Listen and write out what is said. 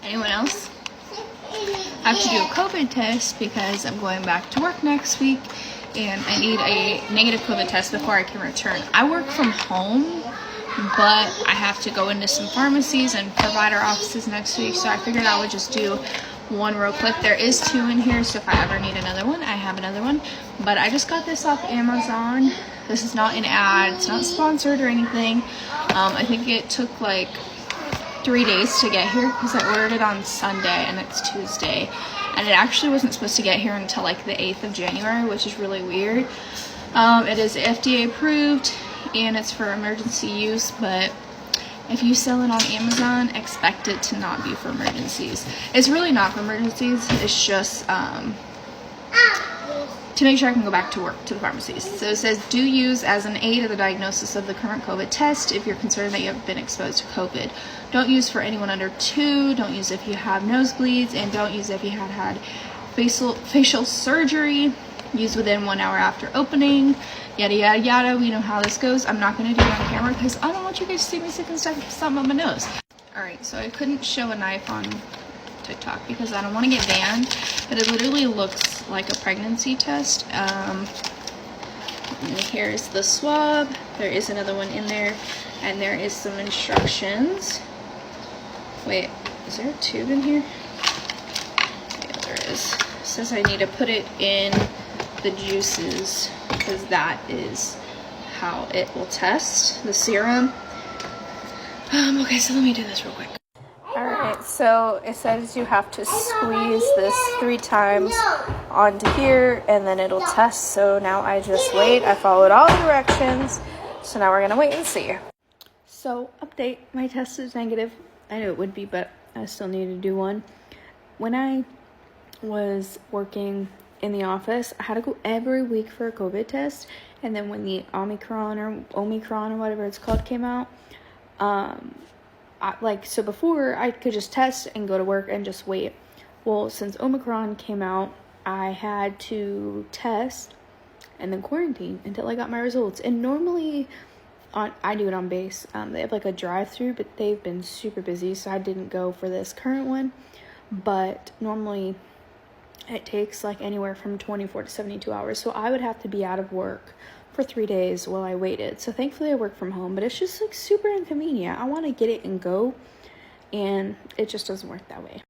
Anyone else? I have to do a COVID test because I'm going back to work next week and I need a negative COVID test before I can return. I work from home, but I have to go into some pharmacies and provider offices next week, so I figured I would just do one real quick. There is 2 in here, so if I ever need another one, I have another one. But I just got this off Amazon. This is not an ad, it's not sponsored or anything. I think it took like 3 days to get here because I ordered it on Sunday and it's Tuesday, and it actually wasn't supposed to get here until like the 8th of January, which is really weird. It is FDA approved and it's for emergency use, but if you sell it on Amazon, expect it to not be for emergencies. It's really not for emergencies, it's just to make sure I can go back to work to the pharmacies. So it says, do use as an aid in the diagnosis of the current COVID test if you're concerned that you have been exposed to COVID. Don't use for anyone under 2, don't use if you have nosebleeds, and don't use if you had facial surgery. Use within 1 hour after opening, yada yada yada. We know how this goes. I'm not going to do it on camera because I don't want you guys to see me sticking something on my nose. Alright, so I couldn't show a knife on TikTok because I don't want to get banned, but it literally looks like a pregnancy test. And here's the swab. There is another one in there, and there is some instructions. Wait, is there a tube in here? Yeah, there is. It says I need to put it in the juices because that is how it will test the serum. Okay, so let me do this real quick. Alright, so it says you have to squeeze this 3 times onto here and then it'll test. So now I just wait. I followed all the directions. So now we're going to wait and see. So, update. My test is negative. I know it would be, but I still need to do one. When I was working in the office, I had to go every week for a COVID test. And then when the Omicron or whatever it's called came out, so before I could just test and go to work and just wait. Well, since Omicron came out, I had to test and then quarantine until I got my results. And normally I do it on base. They have like a drive-through, but they've been super busy, so I didn't go for this current one. But normally it takes like anywhere from 24 to 72 hours. So I would have to be out of work for 3 days while I waited. So thankfully I work from home, but it's just like super inconvenient. I want to get it and go, and it just doesn't work that way.